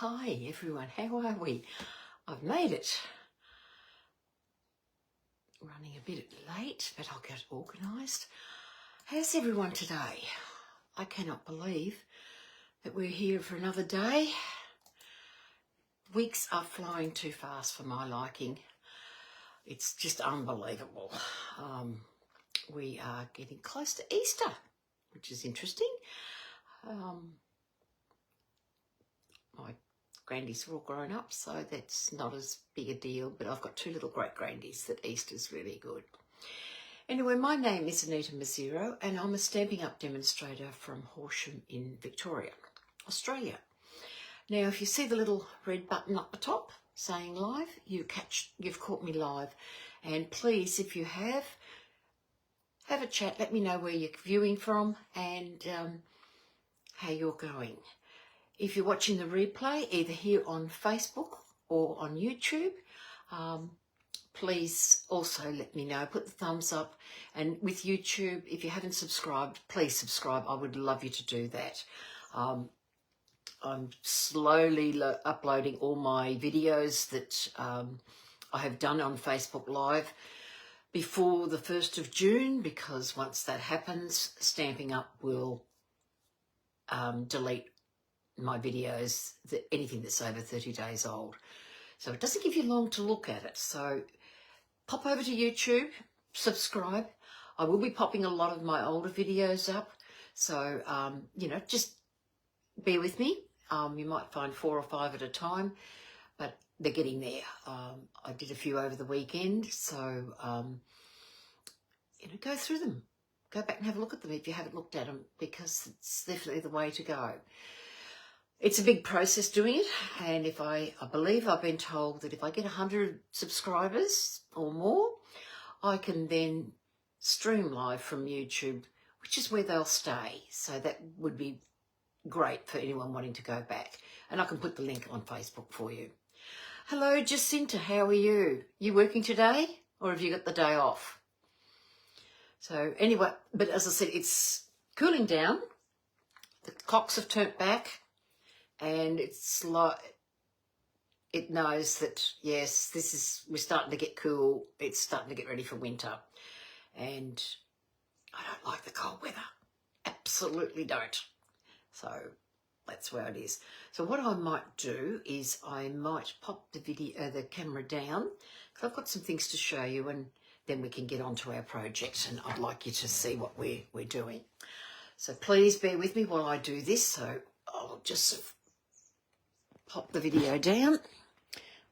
Hi everyone, how are we? I've made it. Running a bit late, but I'll get organised. How's everyone today? I cannot believe that we're here for another day. Weeks are flying too fast for my liking. It's just unbelievable. We are getting close to Easter, which is interesting. My grandies are all grown up, so that's not as big a deal, but I've got two little great-grandies that Easter's really good. Anyway, my name is Anita Mazziro, and I'm a Stampin' Up demonstrator from Horsham in Victoria, Australia. Now, if you see the little red button up the top saying live, you've caught me live. And please, if you have a chat, let me know where you're viewing from and how you're going. If you're watching the replay, either here on Facebook or on YouTube, please also let me know. Put the thumbs up. And with YouTube, if you haven't subscribed, please subscribe. I would love you to do that. I'm slowly uploading all my videos that I have done on Facebook Live before the 1st of June, because once that happens, Stampin' Up will delete my videos, anything that's over 30 days old. So it doesn't give you long to look at it. So pop over to YouTube, subscribe. I will be popping a lot of my older videos up. So, just bear with me. You might find 4 or 5 at a time, but they're getting there. I did a few over the weekend. So, go through them. Go back and have a look at them if you haven't looked at them, because it's definitely the way to go. It's a big process doing it, and I believe I've been told that if I get 100 subscribers or more, I can then stream live from YouTube, which is where they'll stay. So that would be great for anyone wanting to go back. And I can put the link on Facebook for you. Hello, Jacinta, how are you? You working today, or have you got the day off? So anyway, but as I said, it's cooling down. The clocks have turned back. And it's like, it knows that, yes, we're starting to get cool. It's starting to get ready for winter. And I don't like the cold weather. Absolutely don't. So that's where it is. So what I might do is I might pop the camera down, because I've got some things to show you, and then we can get on to our project, and I'd like you to see what we're doing. So please bear with me while I do this. So I'll just pop the video down.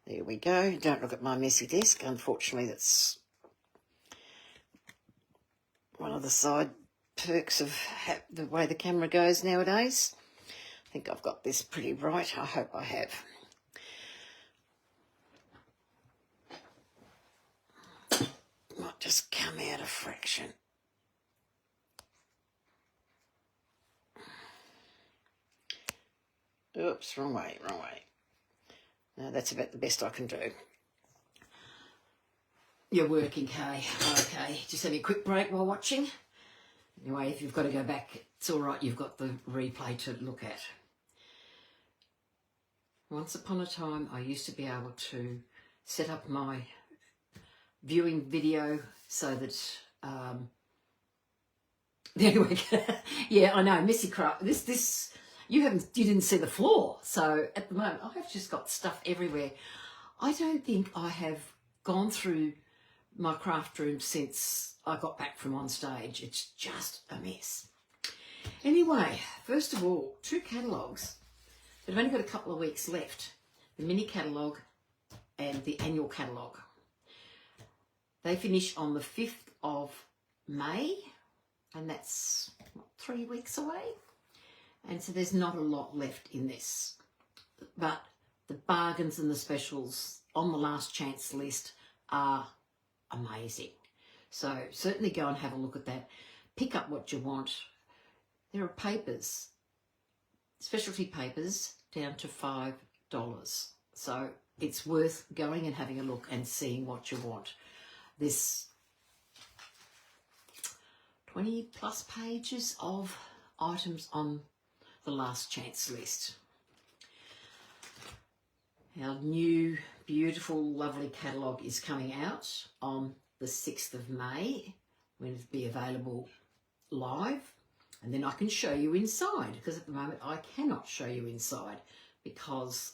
There we go. Don't look at my messy desk. Unfortunately, that's one of the side perks of the way the camera goes nowadays. I think I've got this pretty right. I hope I have. Might just come out a fraction. Oops, wrong way. No, that's about the best I can do. You're working, Kay. Okay, just have a quick break while watching. Anyway, if you've got to go back, it's all right. You've got the replay to look at. Once upon a time, I used to be able to set up my viewing video so that... anyway, yeah, I know, Missy Craft. You didn't see the floor. So at the moment, I've just got stuff everywhere. I don't think I have gone through my craft room since I got back from on stage. It's just a mess. Anyway, first of all, 2 catalogues. But I've only got a couple of weeks left. The mini catalogue and the annual catalogue. They finish on the 5th of May, and that's 3 weeks away. And so there's not a lot left in this. But the bargains and the specials on the last chance list are amazing. So certainly go and have a look at that. Pick up what you want. There are papers, specialty papers, down to $5. So it's worth going and having a look and seeing what you want. This 20 plus pages of items on the last chance list. Our new, beautiful, lovely catalogue is coming out on the 6th of May, when it'll be available live. And then I can show you inside, because at the moment I cannot show you inside because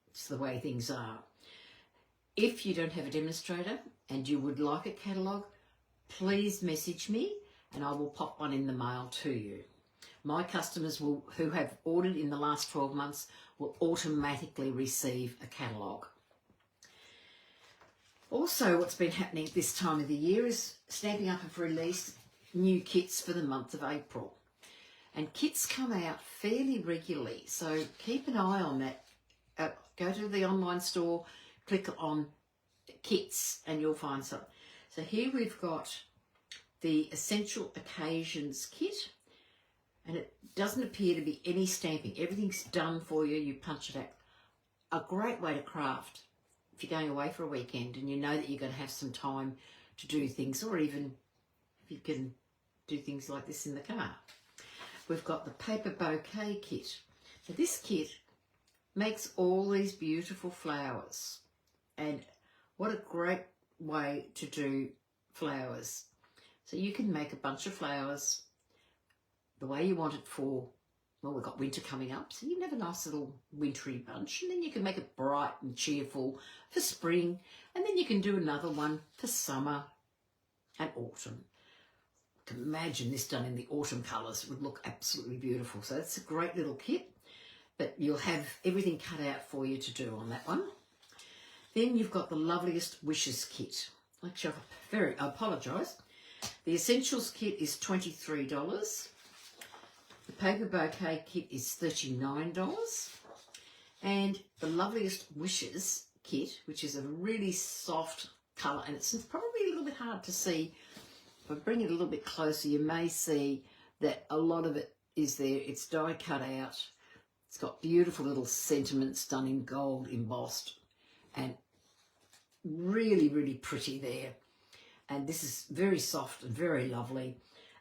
it's the way things are. If you don't have a demonstrator and you would like a catalogue, please message me and I will pop one in the mail to you. My customers who have ordered in the last 12 months will automatically receive a catalogue. Also, what's been happening at this time of the year is Stampin' Up! Have released new kits for the month of April. And kits come out fairly regularly, so keep an eye on that. Go to the online store, click on kits and you'll find some. So here we've got the Essential Occasions kit, and it doesn't appear to be any stamping. Everything's done for you. You punch it out. A great way to craft if you're going away for a weekend and you know that you're going to have some time to do things, or even if you can do things like this in the car. We've got the Paper Bouquet kit. So this kit makes all these beautiful flowers, and what a great way to do flowers. So you can make a bunch of flowers the way you want it for, well, we've got winter coming up, so you can have a nice little wintry bunch, and then you can make it bright and cheerful for spring, and then you can do another one for summer and autumn. I can imagine this done in the autumn colours. It would look absolutely beautiful. So it's a great little kit, but you'll have everything cut out for you to do on that one. Then you've got the Loveliest Wishes kit. Actually, I apologise. The Essentials kit is $23. The Paper Bouquet kit is $39. And the Loveliest Wishes kit, which is a really soft colour, and it's probably a little bit hard to see. If I bring it a little bit closer, you may see that a lot of it is there. It's die cut out. It's got beautiful little sentiments done in gold embossed, and really, really pretty there. And this is very soft and very lovely.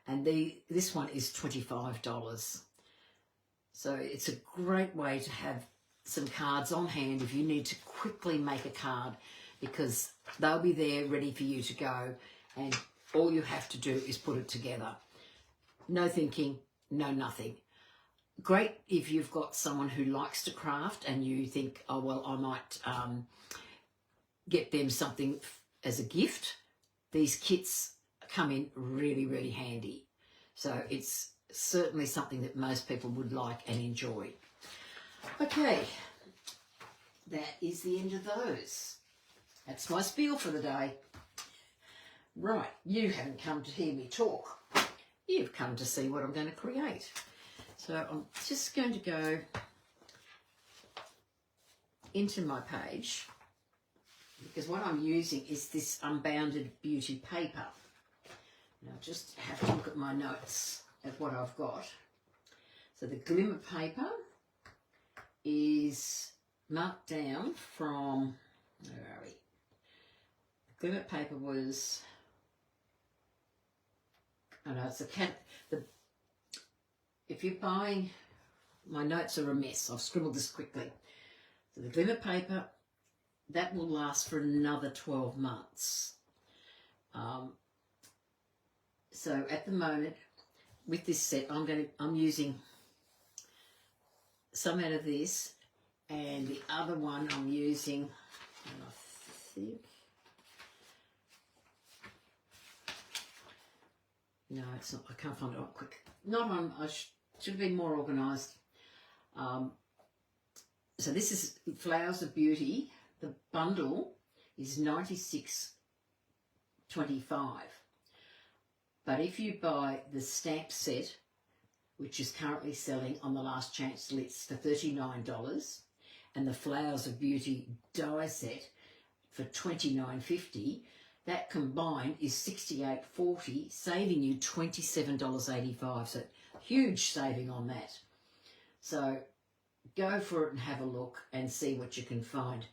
And this one is $25. So it's a great way to have some cards on hand if you need to quickly make a card, because they'll be there ready for you to go, and all you have to do is put it together. No thinking, no nothing. Great if you've got someone who likes to craft and you think, oh, well, I might get them something as a gift. These kits come in really, really handy. So it's certainly something that most people would like and enjoy. Okay, that is the end of those. That's my spiel for the day. Right, you haven't come to hear me talk. You've come to see what I'm going to create. So I'm just going to go into my page, because what I'm using is this Unbounded Beauty paper. Now I just have to look at my notes at what I've got. So the Glimmer paper is marked down from, where are we? The Glimmer paper was, oh no, it's if you're buying, my notes are a mess. I've scribbled this quickly. So the Glimmer paper, that will last for another 12 months. So at the moment, with this set, I'm using some out of this, and the other one I'm using, and I think, no, it's not. I can't find it quick. Not on. I should have been more organised. So this is Flowers of Beauty. The bundle is $96.25. But if you buy the stamp set, which is currently selling on the Last Chance list for $39, and the Flowers of Beauty die set for $29.50, that combined is $68.40, saving you $27.85. So huge saving on that. So go for it and have a look and see what you can find.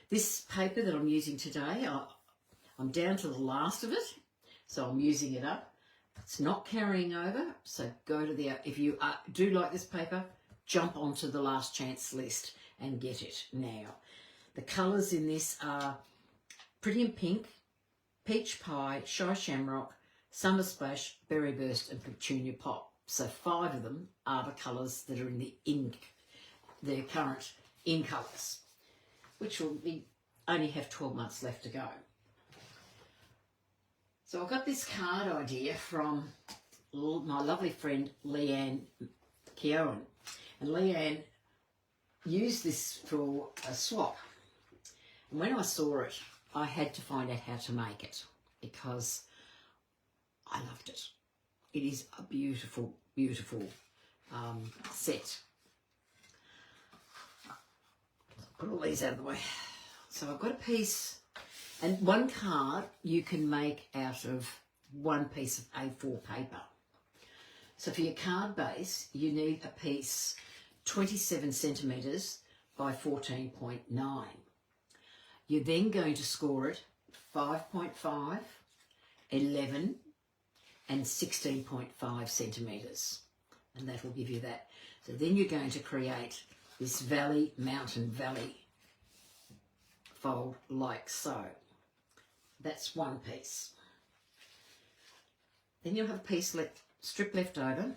This paper that I'm using today, I'm down to the last of it, so I'm using it up. It's not carrying over, so go to if you do like this paper, jump onto the Last Chance list and get it now. The colours in this are Pretty in Pink, Peach Pie, Shy Shamrock, Summer Splash, Berry Burst and Petunia Pop. So 5 of them are the colours that are in the current in colours, which will be only have 12 months left to go. So I got this card idea from my lovely friend Leanne Keown, and Leanne used this for a swap. And when I saw it, I had to find out how to make it because I loved it. It is a beautiful, beautiful set. Put all these out of the way. So I've got a piece, and one card you can make out of one piece of A4 paper. So for your card base, you need a piece 27 centimetres by 14.9. You're then going to score it 5.5, 11 and 16.5 centimetres, and that will give you that. So then you're going to create this valley, mountain valley fold like so. That's one piece. Then you'll have a piece strip left over,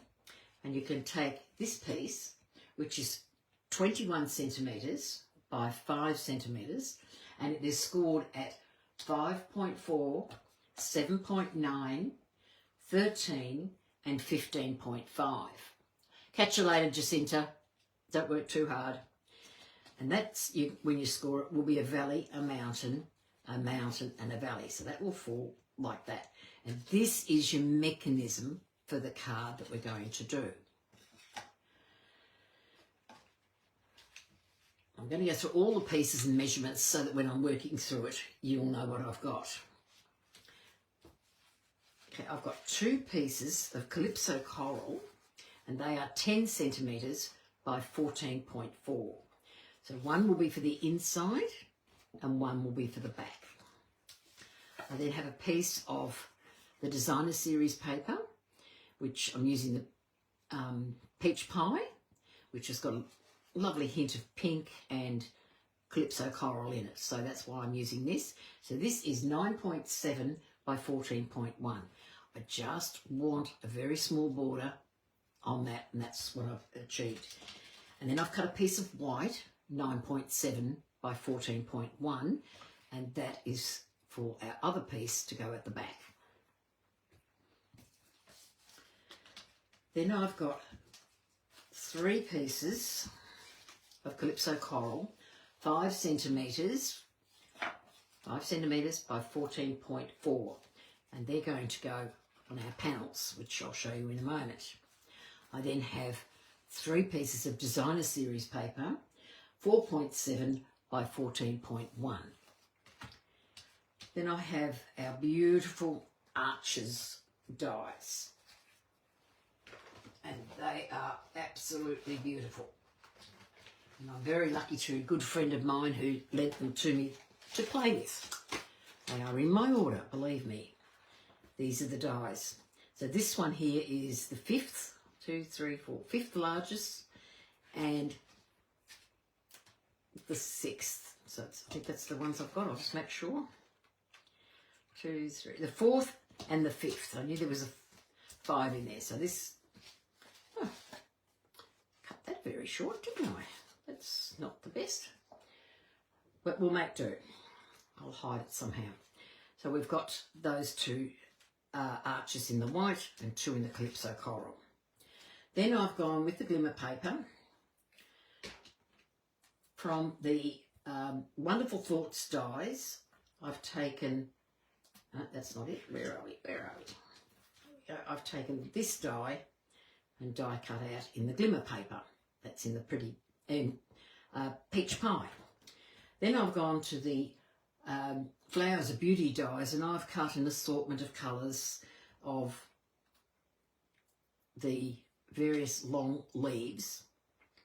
and you can take this piece, which is 21 centimetres by 5 centimetres, and it is scored at 5.4, 7.9, 13 and 15.5. Catch you later, Jacinta. Don't work too hard. And that's, when you score it, will be a valley, a mountain and a valley. So that will fall like that. And this is your mechanism for the card that we're going to do. I'm going to go through all the pieces and measurements so that when I'm working through it, you'll know what I've got. Okay, I've got 2 pieces of Calypso Coral, and they are 10 centimetres by 14.4. So one will be for the inside and one will be for the back. I then have a piece of the Designer Series paper, which I'm using the Peach Pie, which has got a lovely hint of pink and Calypso Coral in it. So that's why I'm using this. So this is 9.7 by 14.1. I just want a very small border on that, and that's what I've achieved. And then I've cut a piece of white, 9.7 by 14.1, and that is for our other piece to go at the back. Then I've got 3 pieces of Calypso Coral, 5 centimetres by 14.4, and they're going to go on our panels, which I'll show you in a moment. I then have 3 pieces of Designer Series paper, 4.7 by 14.1. Then I have our beautiful Arches dies, and they are absolutely beautiful. And I'm very lucky to a good friend of mine who lent them to me to play with. They are in my order, believe me. These are the dies. So this one here is the 5th, 5th largest, and the 6th. So I think that's the ones I've got. I'll just make sure. 2, 3, the 4th and the 5th. I knew there was a 5 in there. So this, cut that very short, didn't I? That's not the best, but we'll make do. I'll hide it somehow. So we've got those 2 arches in the white and 2 in the Calypso Coral. Then I've gone with the glimmer paper from the Wonderful Thoughts dies. I've taken, that's not it, where are we? I've taken this die and die cut out in the glimmer paper. That's in the pretty Peach Pie. Then I've gone to the Flowers of Beauty dies, and I've cut an assortment of colours of the various long leaves.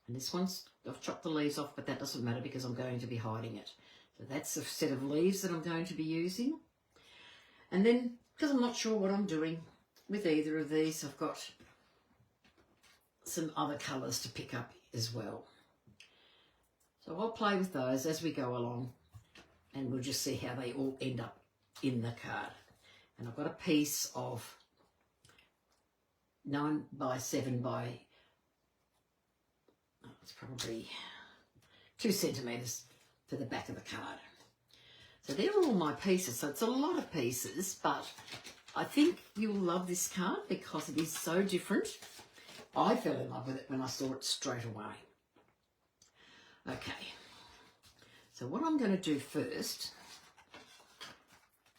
And this one's, I've chopped the leaves off, but that doesn't matter because I'm going to be hiding it. So that's a set of leaves that I'm going to be using. And then, because I'm not sure what I'm doing with either of these, I've got some other colours to pick up as well. So I'll play with those as we go along, and we'll just see how they all end up in the card. And I've got a piece of 9 by 7 by, it's probably 2 centimetres for the back of the card. So they're all my pieces. So it's a lot of pieces, but I think you'll love this card because it is so different. I fell in love with it when I saw it straight away. Okay, so what I'm going to do first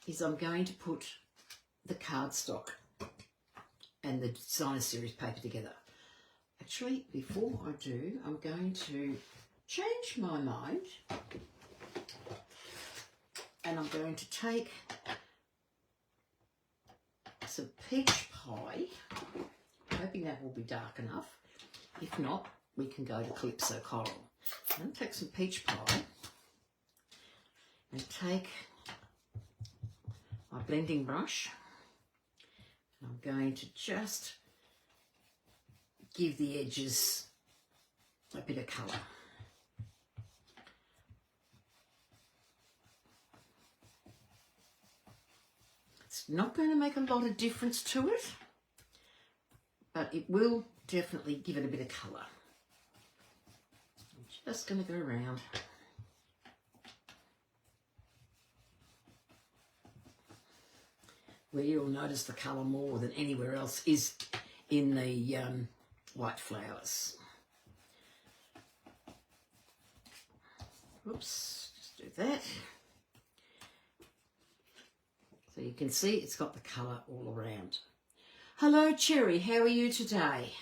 is I'm going to put the cardstock and the designer series paper together. Actually, before I do, I'm going to change my mind, and I'm going to take some peach pie. I'm hoping that will be dark enough. If not, we can go to Calypso Coral. I'm going to take some peach pie and take my blending brush. And I'm going to just give the edges a bit of colour. It's not going to make a lot of difference to it, but it will definitely give it a bit of colour. I'm just going to go around. Where you'll notice the colour more than anywhere else is in the white flowers. Oops, just do that. So you can see it's got the colour all around. Hello Cherry, how are you today?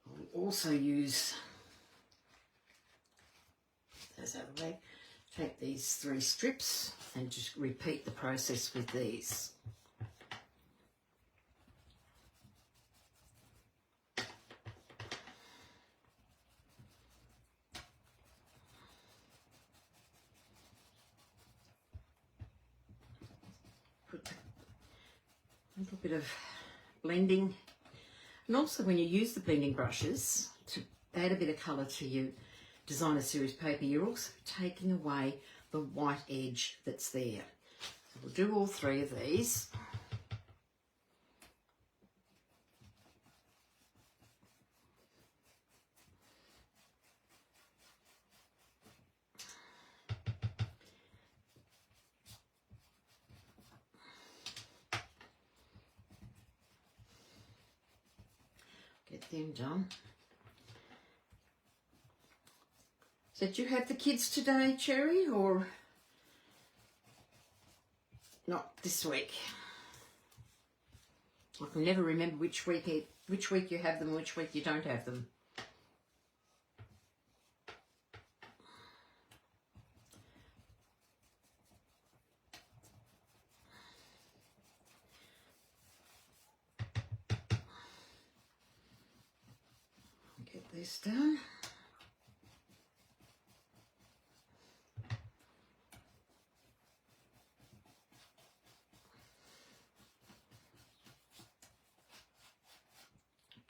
I'll also use, as out of the way, take these 3 strips and just repeat the process with these. Put a little bit of blending, and also when you use the blending brushes to add a bit of colour to your designer series paper, you're also taking away the white edge that's there. So we'll do all 3 of these. Get them done. So did you have the kids today, Cherry, or not this week? I can never remember which week you have them and which week you don't have them. Get this done.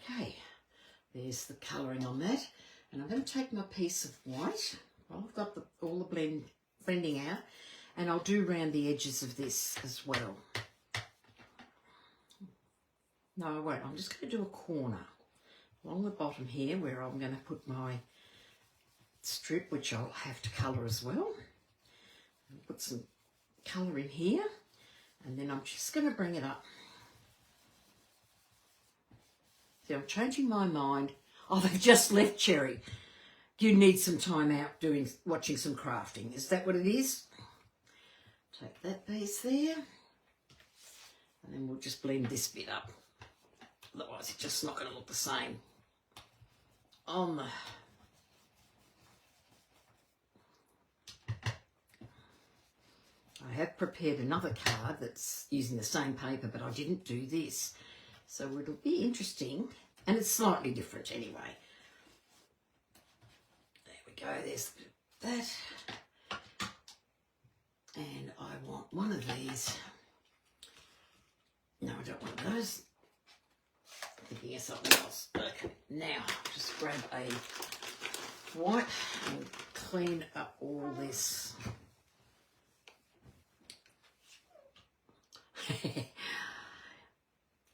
Okay, there's the colouring on that, and I'm going to take my piece of white. Well, I've got all the blending out, and I'll do round the edges of this as well. No, I won't. I'm just going to do a corner along the bottom here where I'm going to put my strip, which I'll have to colour as well. Put some colour in here, and then I'm just going to bring it up. See, I'm changing my mind. Oh, they've just left, Cherry. You need some time out watching some crafting. Is that what it is? Take that piece there, and then we'll just blend this bit up. Otherwise, it's just not going to look the same on the... I have prepared another card that's using the same paper, but I didn't do this. So it'll be interesting, and it's slightly different anyway. There we go, there's that. And I want one of these. No, I don't want those. I'm thinking of something else. Okay, now just grab a white and clean up all this.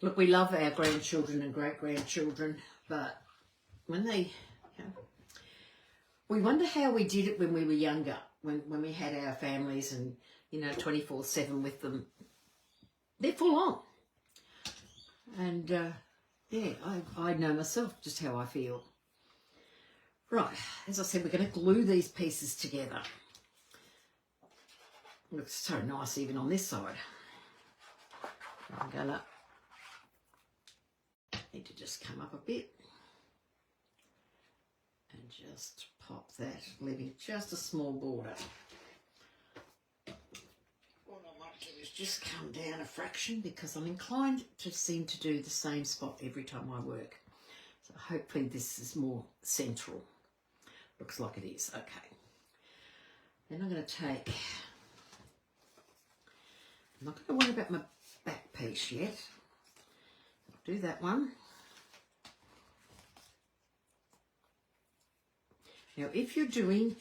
Look, we love our grandchildren and great-grandchildren, but when they, we wonder how we did it when we were younger, when we had our families and, 24/7 with them. They're full on. And, yeah, I know myself just how I feel. Right, as I said, we're going to glue these pieces together. Looks so nice even on this side. I'm going to need to just come up a bit and just pop that, leaving just a small border. What I might do is just come down a fraction because I'm inclined to seem to do the same spot every time I work. So hopefully this is more central. Looks like it is. Okay. Then I'm going to take, I'm not going to worry about my back piece yet. I'll do that one. Now, if you're doing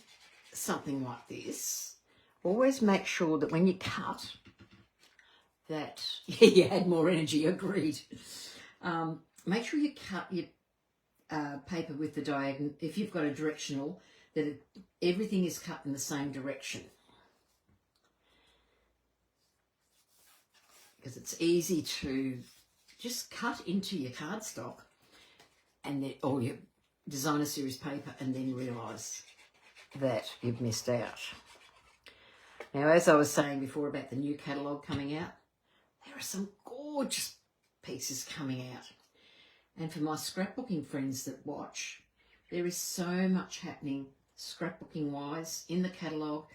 something like this, always make sure that when you cut, that you had more energy, agreed. Make sure you cut your paper with the diagonal, if you've got a directional, that everything is cut in the same direction. Because it's easy to just cut into your cardstock and then, or your designer series paper, and then realise that you've missed out. Now, as I was saying before about the new catalogue coming out, there are some gorgeous pieces coming out. And for my scrapbooking friends that watch, there is so much happening scrapbooking wise in the catalogue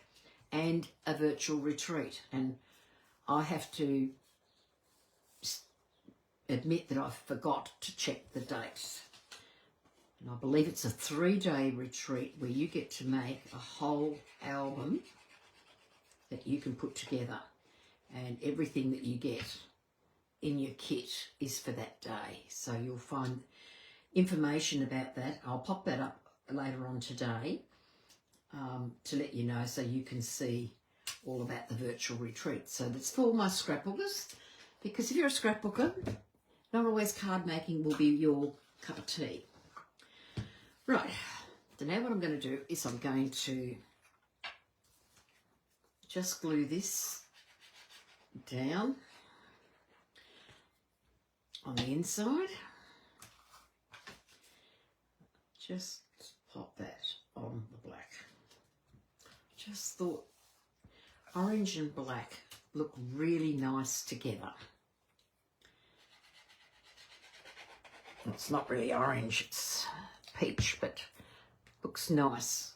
and a virtual retreat. And I have to admit that I forgot to check the dates. And I believe it's a 3-day retreat where you get to make a whole album that you can put together. And everything that you get in your kit is for that day. So you'll find information about that. I'll pop that up later on today to let you know, so you can see all about the virtual retreat. So that's for all my scrapbookers, because if you're a scrapbooker, not always card making will be your cup of tea. Right, so now what I'm going to do is I'm going to just glue this down on the inside. Just pop that on the black. Just thought orange and black look really nice together. It's not really orange, it's peach, but looks nice.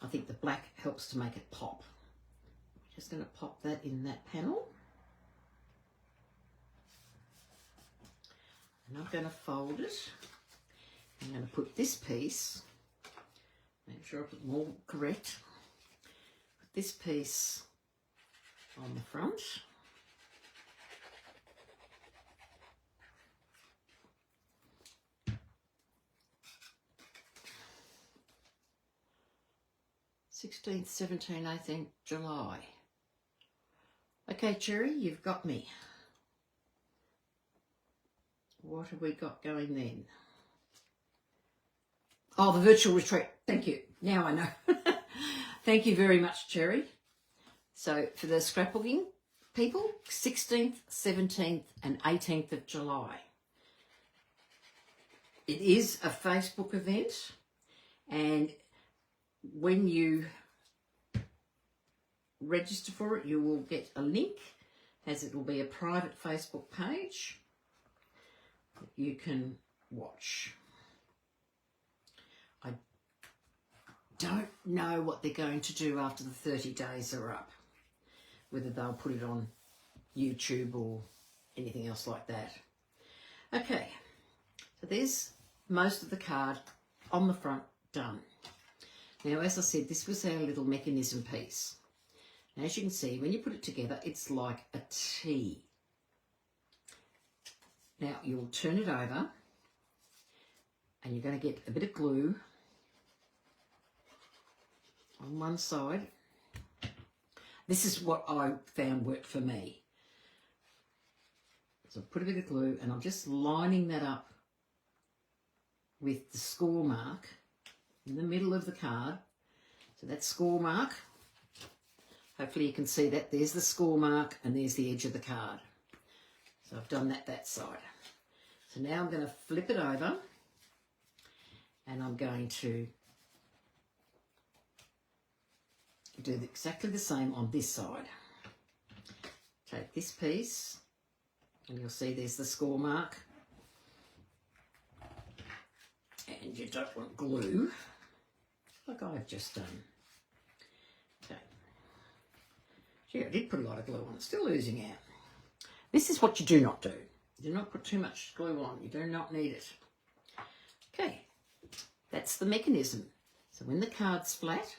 I think the black helps to make it pop. Just going to pop that in that panel. And I'm going to fold it. I'm going to put this piece, make sure I put them all correct, put this piece on the front. (16th, 17th, 18th July). Okay, Cherry, you've got me. What have we got going then? Oh, the virtual retreat. Thank you. Now I know. Thank you very much, Cherry. So for the scrapbooking people, 16th, 17th and 18th of July. It is a Facebook event, and when you register for it, you will get a link, as it will be a private Facebook page that you can watch. I don't know what they're going to do after the 30 days are up, whether they'll put it on YouTube or anything else like that. Okay, so there's most of the card on the front done. Now, as I said, this was our little mechanism piece. And as you can see, when you put it together, it's like a T. Now, you'll turn it over, and you're going to get a bit of glue, on one side. This is what I found worked for me. So I put a bit of glue and I'm just lining that up with the score mark in the middle of the card. So that score mark, hopefully you can see that. There's the score mark and there's the edge of the card. So I've done that side. So now I'm going to flip it over and I'm going to do exactly the same on this side. Take this piece and you'll see there's the score mark. And you don't want glue, like I've just done. Okay. Gee, I did put a lot of glue on, it's still oozing out. This is what you do not do. Do not put too much glue on, you do not need it. Okay, that's the mechanism. So when the card's flat,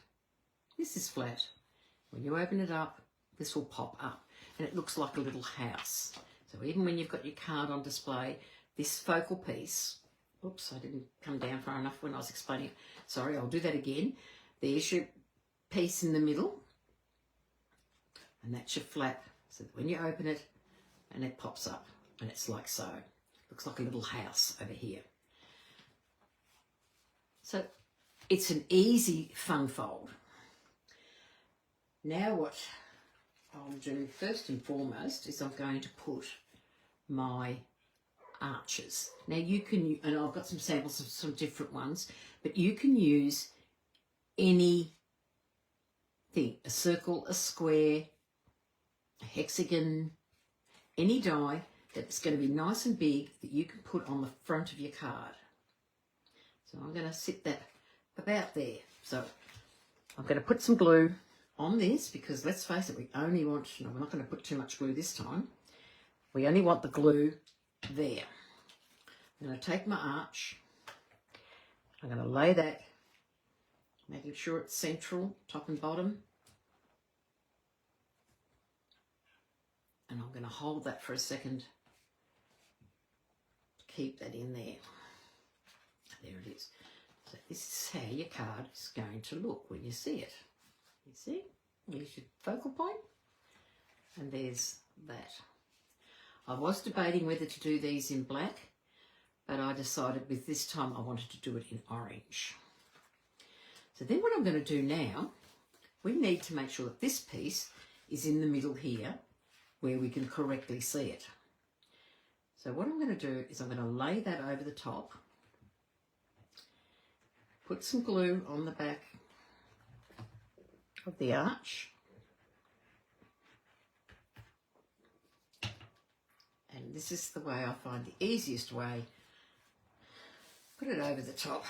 this is flat. When you open it up, this will pop up and it looks like a little house. So even when you've got your card on display, this focal piece, oops, I didn't come down far enough when I was explaining it. Sorry, I'll do that again. There's your piece in the middle and that's your flap. So that when you open it and it pops up and it's like so. Looks like a little house over here. So it's an easy fun fold. Now what I'll do first and foremost is I'm going to put my arches. Now you can, and I've got some samples of some different ones, but you can use any thing, a circle, a square, a hexagon, any die that's going to be nice and big that you can put on the front of your card. So I'm going to sit that about there. So I'm going to put some glue on this because let's face it, we only want, no, we're not going to put too much glue this time. We only want the glue there. I'm going to take my arch, I'm going to lay that, making sure it's central, top and bottom. And I'm going to hold that for a second to keep that in there. There it is. So this is how your card is going to look when you see it. You see? Here's your focal point. And there's that. I was debating whether to do these in black, but I decided with this time I wanted to do it in orange. So then what I'm going to do now, we need to make sure that this piece is in the middle here where we can correctly see it. So what I'm going to do is I'm going to lay that over the top, put some glue on the back of the arch, and this is the way I find the easiest way. Put it over the top,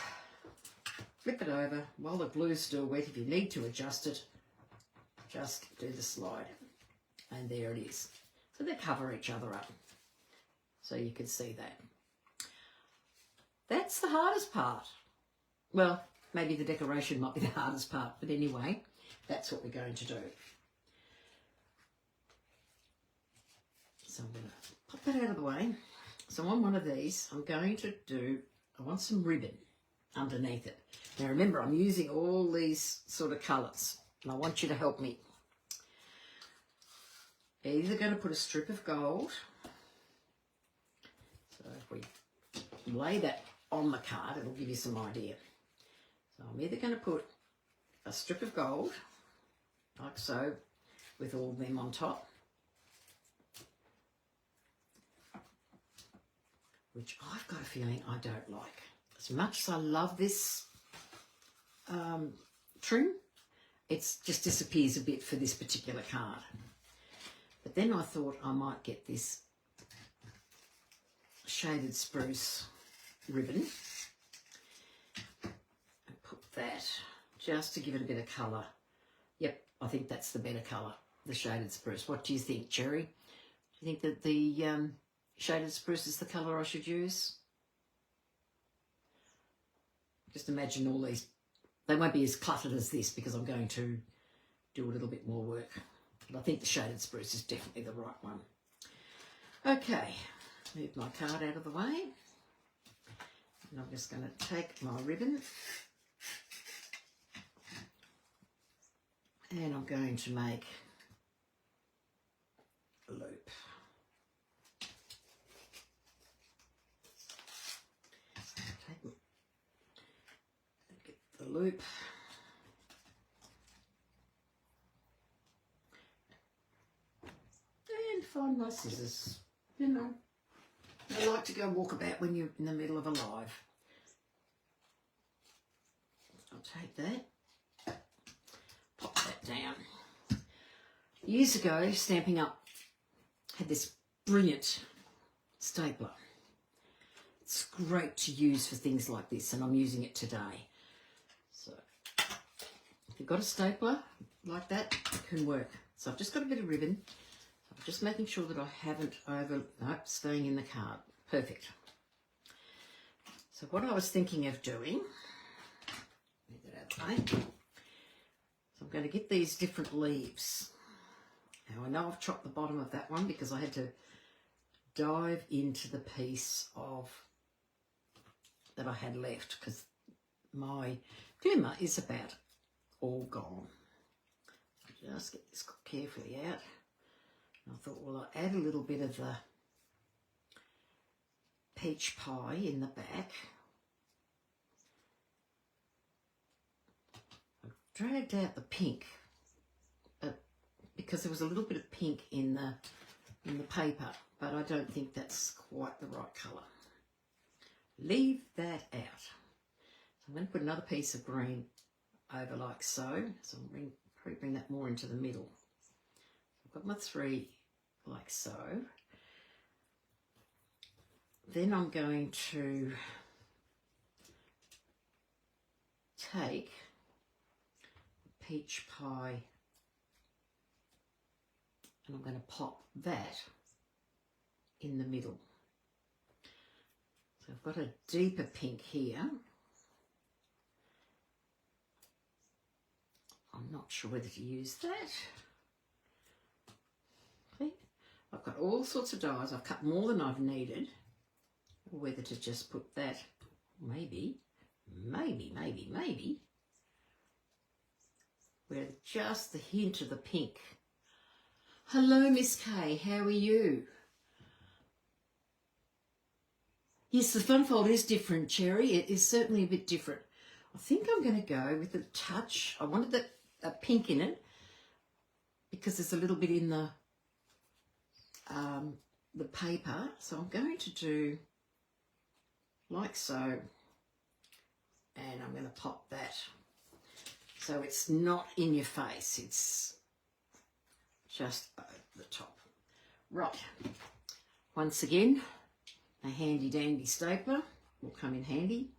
flip it over while the glue's still wet. If you need to adjust it, just do the slide, and there it is. So they cover each other up, so you can see that. That's the hardest part. Well, maybe the decoration might be the hardest part, but anyway, that's what we're going to do. So I'm going to pop that out of the way. So on one of these, I'm going to do, I want some ribbon underneath it. Now remember, I'm using all these sort of colours, and I want you to help me. Either going to put a strip of gold. So if we lay that on the card, it'll give you some idea. So I'm either going to put a strip of gold, like so, with all of them on top, which I've got a feeling I don't like. As much as I love this trim, it just disappears a bit for this particular card. But then I thought I might get this shaded spruce ribbon and put that just to give it a bit of colour. Yep, I think that's the better colour, the shaded spruce. What do you think, Jerry? Do you think that the shaded spruce is the colour I should use? Just imagine all these. They won't be as cluttered as this because I'm going to do a little bit more work. But I think the shaded spruce is definitely the right one. Okay, move my card out of the way. And I'm just going to take my ribbon And I'm going to make a loop. Get the loop. And find my scissors. You know, I like to go walk about when you're in the middle of a live. I'll take that, pop that down. Years ago, Stampin' Up! Had this brilliant stapler. It's great to use for things like this, and I'm using it today. So, if you've got a stapler like that, it can work. So I've just got a bit of ribbon. I'm just making sure that I haven't staying in the card. Perfect. So what I was thinking of doing, get that out of the way. So I'm going to get these different leaves. Now I know I've chopped the bottom of that one because I had to dive into the piece of that I had left because my glimmer is about all gone. I'll just get this carefully out. And I thought, well, I'll add a little bit of the peach pie in the back. I've dragged out the pink because there was a little bit of pink in the paper, but I don't think that's quite the right colour. Leave that out. So I'm going to put another piece of green over like so. So I'll probably bring that more into the middle. I've got my 3 like so. Then I'm going to take the peach pie and I'm going to pop that in the middle. So I've got a deeper pink here. I'm not sure whether to use that. Okay. I've got all sorts of dies. I've cut more than I've needed. Or whether to just put that, maybe, with just the hint of the pink. Hello, Miss Kay, how are you? Yes, the fun fold is different, Cherry. It is certainly a bit different. I think I'm going to go with a touch. I wanted a pink in it because there's a little bit in the paper. So I'm going to do like so, and I'm going to pop that so it's not in your face. It's just over the top. Right. Once again, a handy dandy stapler will come in handy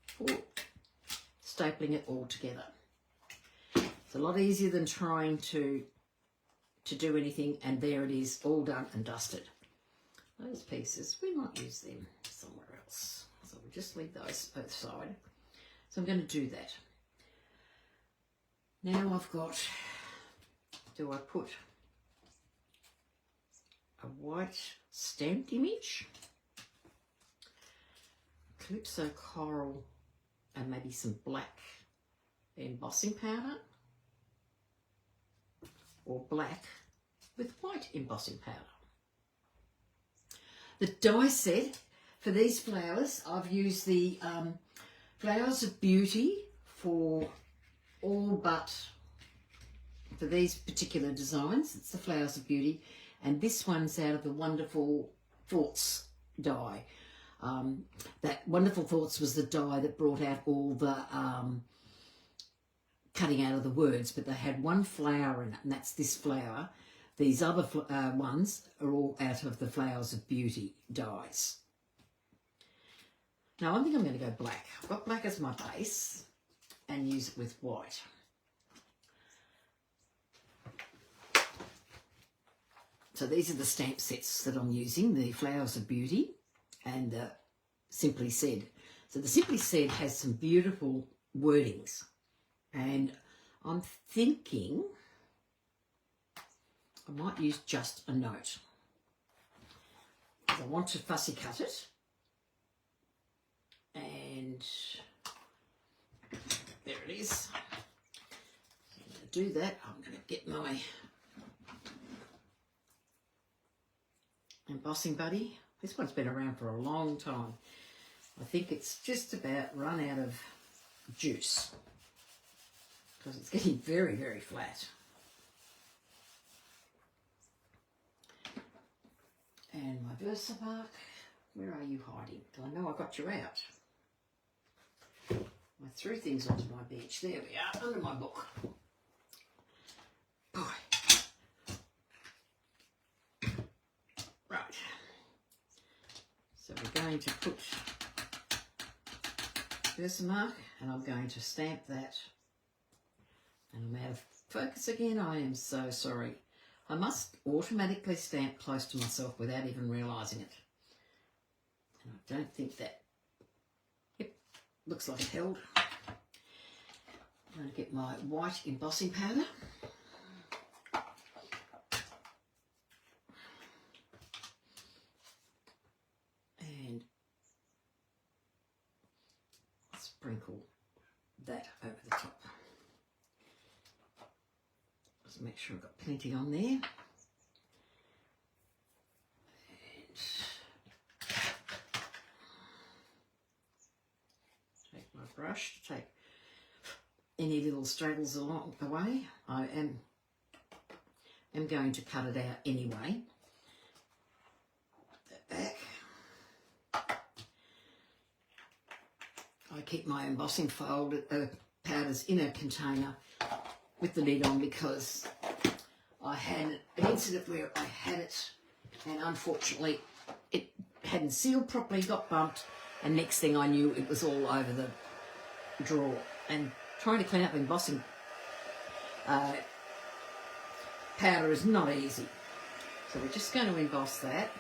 for stapling it all together. It's a lot easier than trying to do anything, and there it is, all done and dusted. Those pieces, we might use them somewhere else. So we'll just leave those aside. So I'm going to do that. Now I've got, do I put a white stamped image, Calypso coral, and maybe some black embossing powder, or black with white embossing powder. The die set for these flowers, I've used the Flowers of Beauty for all but, for these particular designs, it's the Flowers of Beauty, and this one's out of the Wonderful Thoughts die. That Wonderful Thoughts was the die that brought out all the cutting out of the words, but they had one flower in it, and that's this flower. These other ones are all out of the Flowers of Beauty dies. Now I think I'm going to go black. I've got black as my base and use it with white. So these are the stamp sets that I'm using, the Flowers of Beauty and the Simply Said. So the Simply Said has some beautiful wordings, and I'm thinking I might use just a note. I want to fussy cut it, and there it is. I'm going do that, I'm going to get my embossing buddy. This one's been around for a long time. I think it's just about run out of juice because it's getting very, very flat. And my Versamark, where are you hiding? I know I got you out. I threw things onto my bench. There we are, under my book. Boy. Right. So we're going to put Versamark, and I'm going to stamp that. And I'm out of focus again. I am so sorry. I must automatically stamp close to myself without even realising it. And I don't think that, yep, looks like it held. I'm going to get my white embossing powder. And sprinkle that over the top. Just make sure I've got plenty on there. And take my brush to take any little straggles along the way. I am going to cut it out anyway. That back. I keep my embossing powders in a container with the lid on because I had an incident where I had it and unfortunately it hadn't sealed properly, got bumped, and next thing I knew it was all over the drawer. And trying to clean up embossing powder is not easy. So we're just going to emboss that.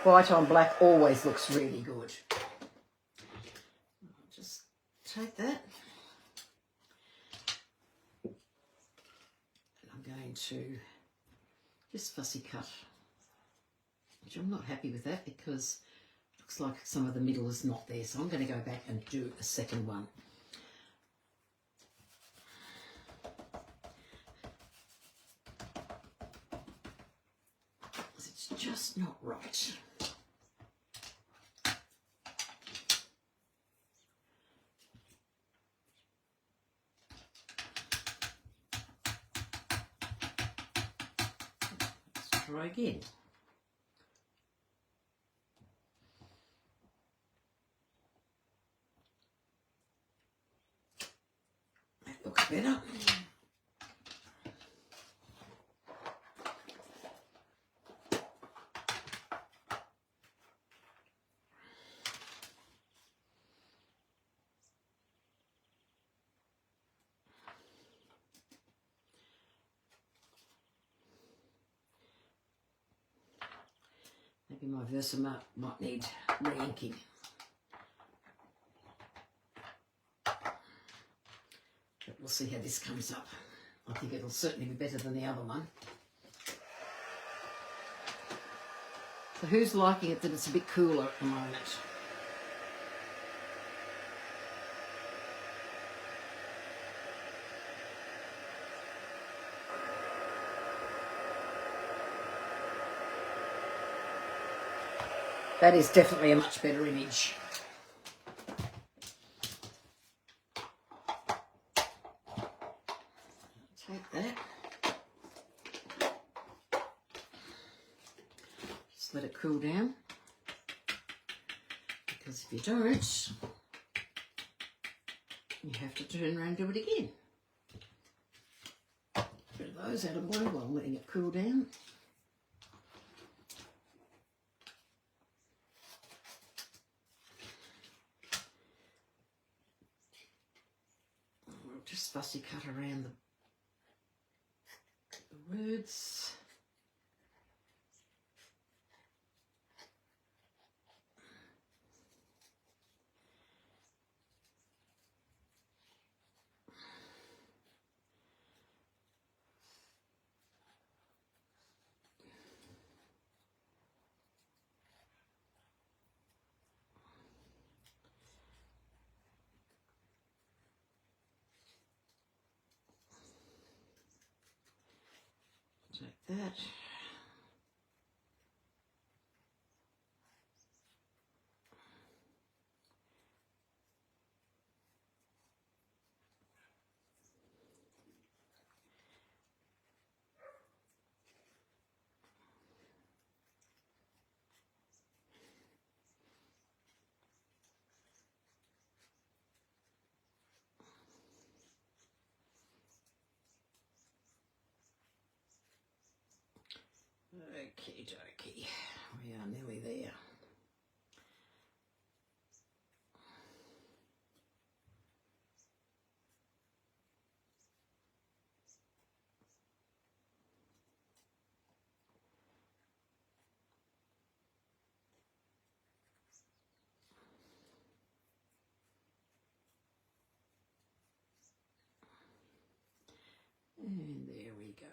White on black always looks really good. I'll just take that. And I'm going to just fussy cut, which I'm not happy with that because it looks like some of the middle is not there. So I'm going to go back and do a second one. It's just not right. Try again. That looks better. Maybe my Versamark might need re-inking. But we'll see how this comes up. I think it'll certainly be better than the other one. So who's liking it that it's a bit cooler at the moment? That is definitely a much better image. Take that. Just let it cool down. Because if you don't, you have to turn around and do it again. Get rid of those out of the way while I'm letting it cool down. Just fussy cut around the words. Take that. Okie dokie, we are nearly there. And there we go.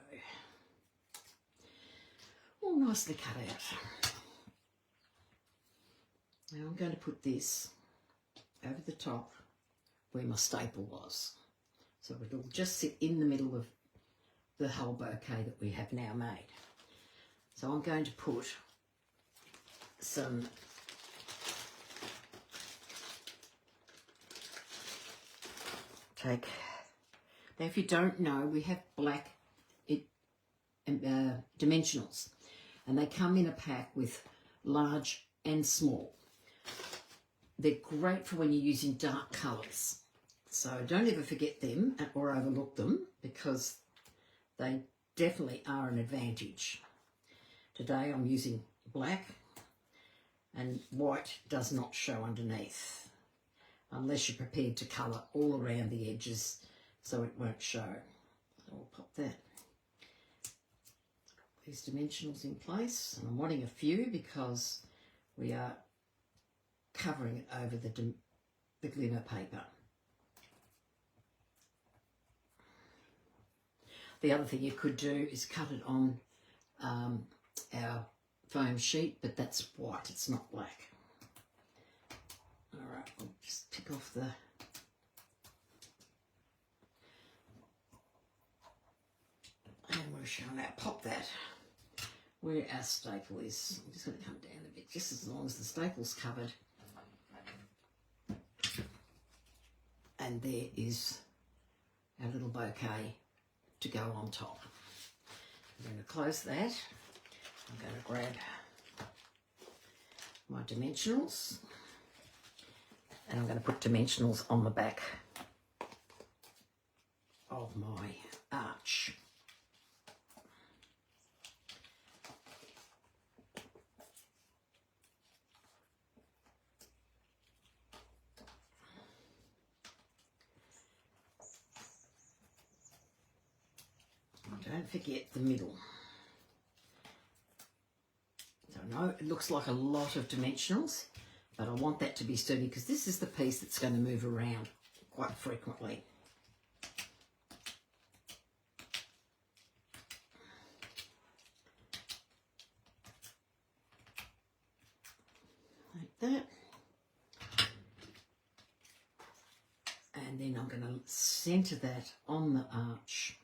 All nicely cut out. Now I'm going to put this over the top where my staple was. So it'll just sit in the middle of the whole bouquet that we have now made. So I'm going to put some now if you don't know, we have black dimensionals, and they come in a pack with large and small. They're great for when you're using dark colours, so don't ever forget them or overlook them, because they definitely are an advantage. Today I'm using black, and white does not show underneath unless you're prepared to colour all around the edges so it won't show. So we'll pop these dimensionals in place, and I'm wanting a few because we are covering it over the glimmer paper. The other thing you could do is cut it on our foam sheet, but that's white, it's not black. All right, I'll just pick off the and we'll show now. Pop that where our staple is. I'm just going to come down a bit, just as long as the staple's covered. And there is our little bouquet to go on top. I'm going to close that. I'm going to grab my dimensionals, and I'm going to put dimensionals on the back of my arch. Don't forget the middle. So I know it looks like a lot of dimensionals, but I want that to be sturdy because this is the piece that's going to move around quite frequently. Like that. And then I'm going to centre that on the arch.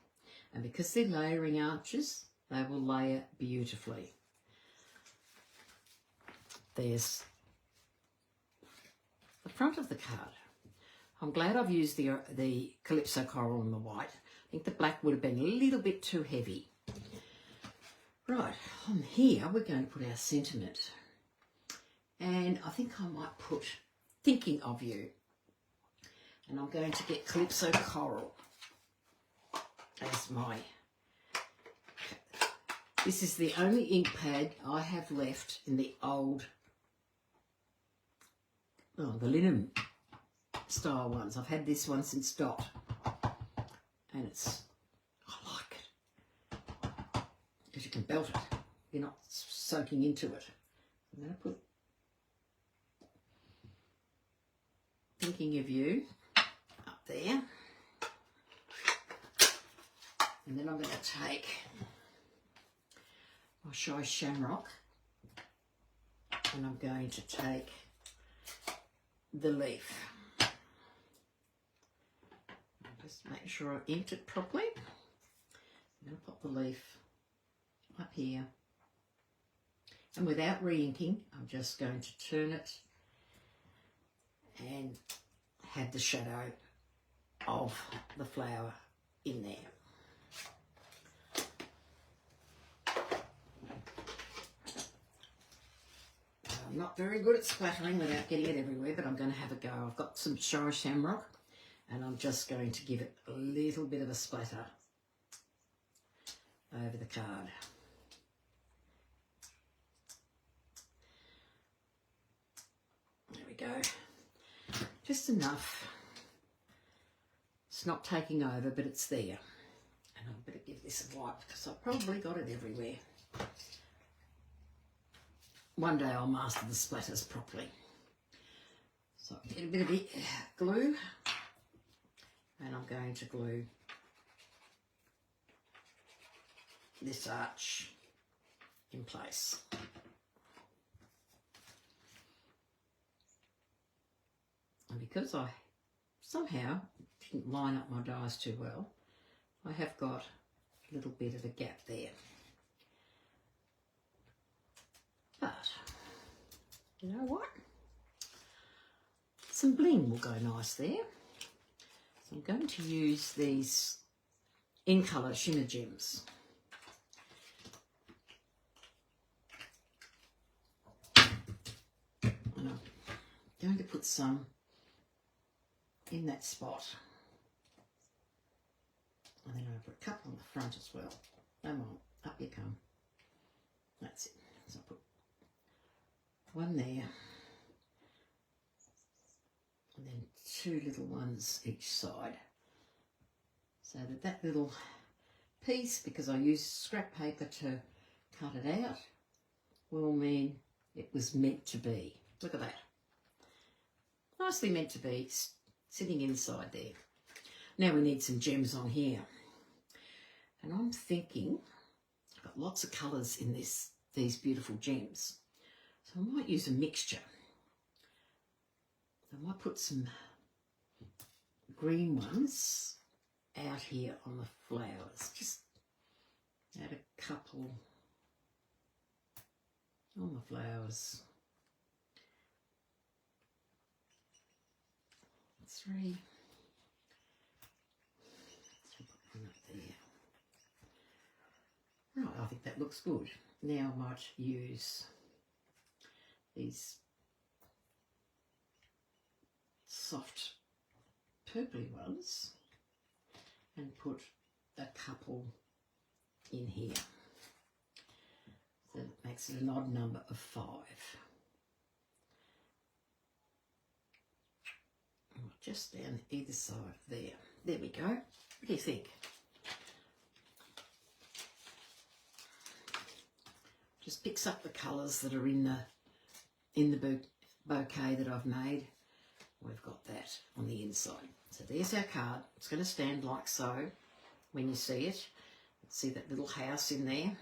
And because they're layering arches, they will layer beautifully. There's the front of the card. I'm glad I've used the Calypso coral and the white. I think the black would have been a little bit too heavy. Right, on here we're going to put our sentiment. And I think I might put Thinking of You. And I'm going to get Calypso coral as my, this is the only ink pad I have left in the old, the linen style ones. I've had this one since Dot, and I like it because you can belt it, you're not soaking into it. I'm going to put Thinking of You up there. And then I'm going to take my Shy Shamrock, and I'm going to take the leaf. Just make sure I inked it properly. I'm going to pop the leaf up here. And without re-inking, I'm just going to turn it and have the shadow of the flower in there. I'm not very good at splattering without getting it everywhere, but I'm going to have a go. I've got some Shire Shamrock and I'm just going to give it a little bit of a splatter over the card. There we go. Just enough. It's not taking over, but it's there. And I better give this a wipe because I've probably got it everywhere. One day I'll master the splatters properly. So I'll get a bit of glue and I'm going to glue this arch in place. And because I somehow didn't line up my dies too well, I have got a little bit of a gap there. But, you know what? Some bling will go nice there. So I'm going to use these In Colour Shimmer Gems. And I'm going to put some in that spot. And then I'll put a couple on the front as well. Come on, up you come. That's it. So I'll put one there, and then two little ones each side, so that that little piece, because I used scrap paper to cut it out, will mean it was meant to be. Look at that. Nicely meant to be, sitting inside there. Now we need some gems on here. And I'm thinking, I've got lots of colours in these beautiful gems. So I might use a mixture. I might put some green ones out here on the flowers. Just add a couple on the flowers. 3. So put one up there. Right, I think that looks good. Now I might use these soft purpley ones and put a couple in here. So that makes it an odd number of 5. Just down either side there. There we go. What do you think? Just picks up the colours that are in the bouquet that I've made. We've got that on the inside. So there's our card. It's going to stand like so when you see it. See that little house in there?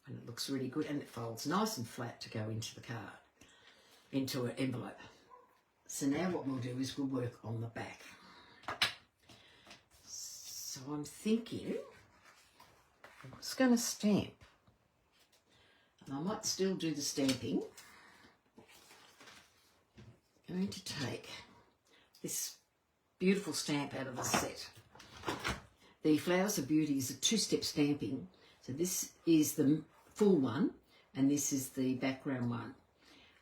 And it looks really good, and it folds nice and flat to go into the card, into an envelope. So now what we'll do is we'll work on the back. So I'm thinking I'm just going to stamp. And I might still do the stamping. I'm going to take this beautiful stamp out of the set. The Flowers of Beauty is a 2-step stamping. So this is the full one and this is the background one.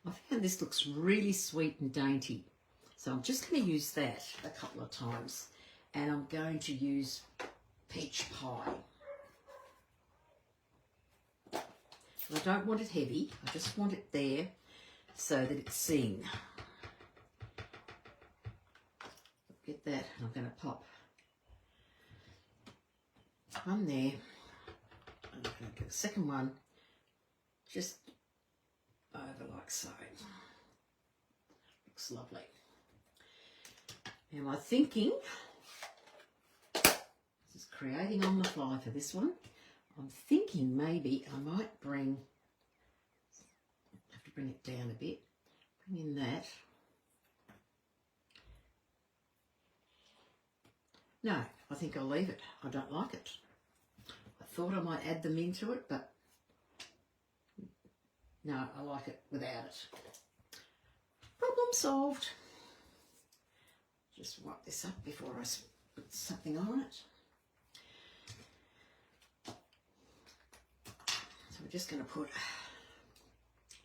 I found this looks really sweet and dainty. So I'm just going to use that a couple of times. And I'm going to use Peach Pie. I don't want it heavy. I just want it there so that it's seen. Get that. And I'm going to pop one there. I'm going to get a second one just over like so. Looks lovely. Now my thinking, this is creating on the fly for this one. I'm thinking maybe I might have to bring it down a bit, bring in that. No, I think I'll leave it. I don't like it. I thought I might add them into it, but no, I like it without it. Problem solved. Just wipe this up before I put something on it. So we're just going to put a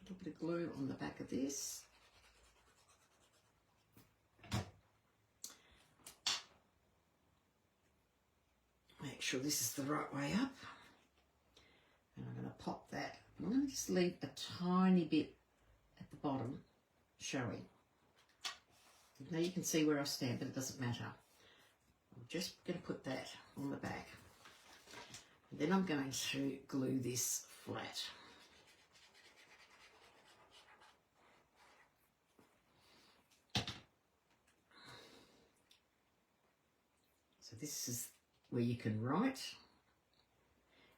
little bit of glue on the back of this. Make sure this is the right way up. And I'm going to pop that. I'm going to just leave a tiny bit at the bottom showing. Now you can see where I stand, but it doesn't matter. I'm just going to put that on the back. And then I'm going to glue this flat. So this is where you can write.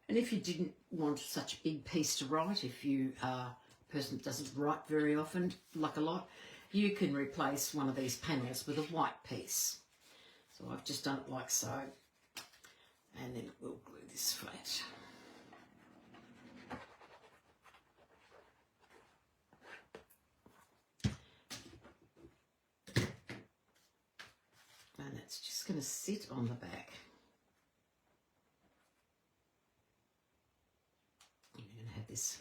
And if you didn't want such a big piece to write, if you are a person that doesn't write very often, like a lot, you can replace one of these panels with a white piece. So I've just done it like so, and then we'll glue this flat. And it's just going to sit on the back. You're going to have this.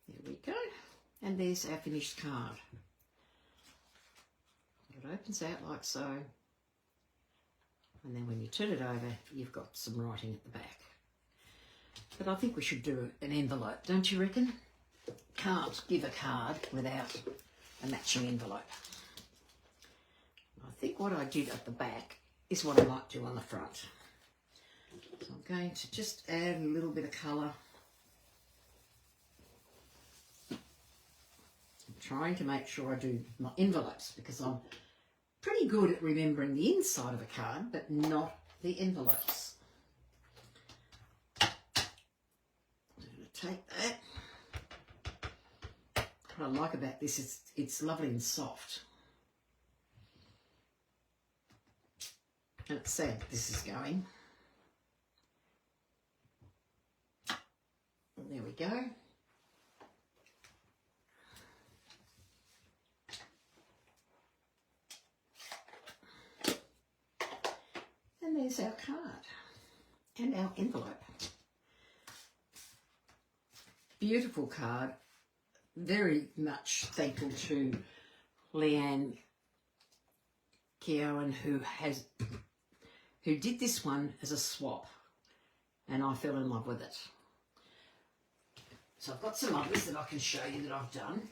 There we go. And there's our finished card. It opens out like so. And then when you turn it over, you've got some writing at the back. But I think we should do an envelope, don't you reckon? Can't give a card without a matching envelope. I think what I did at the back is what I might do on the front. So I'm going to just add a little bit of colour. I'm trying to make sure I do my envelopes because I'm pretty good at remembering the inside of a card, but not the envelopes. I'm going to take that. What I like about this is it's lovely and soft. And it's sad this is going. And there we go. And there's our card and our envelope. Beautiful card. Very much thankful to Leanne Keown who did this one as a swap, and I fell in love with it. So I've got some others that I can show you that I've done.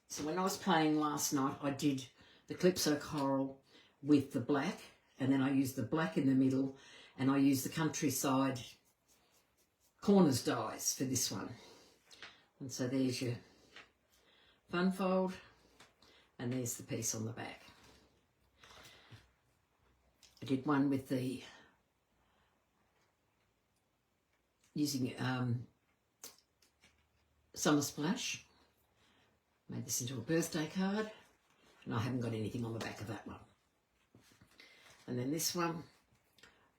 So when I was playing last night, I did the Calypso Coral with the black, and then I used the black in the middle, and I used the Countryside Corners dies for this one. And so there's your fun fold, and there's the piece on the back. I did one with the using Summer Splash. Made this into a birthday card, and I haven't got anything on the back of that one. And then this one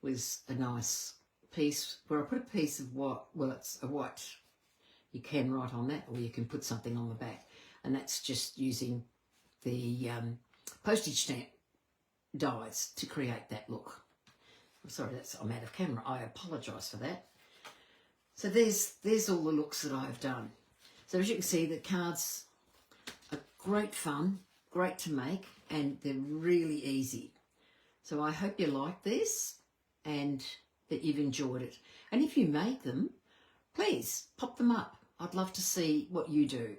was a nice piece where I put a piece of what, well, it's a white. You can write on that, or you can put something on the back, and that's just using the postage stamp dies to create that look. I'm sorry, I'm out of camera. I apologise for that. So there's all the looks that I've done. So as you can see, the cards are great fun, great to make, and they're really easy. So I hope you like this and that you've enjoyed it. And if you make them, please pop them up. I'd love to see what you do.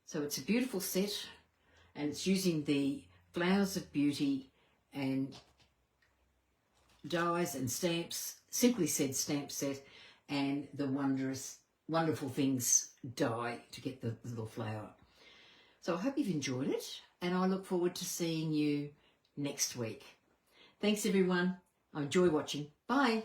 So it's a beautiful set, and it's using the Flowers of Beauty and dies and stamps, Simply Said stamp set, and the Wonderful Things die to get the little flower. So I hope you've enjoyed it, and I look forward to seeing you next week. Thanks everyone. I enjoy watching. Bye.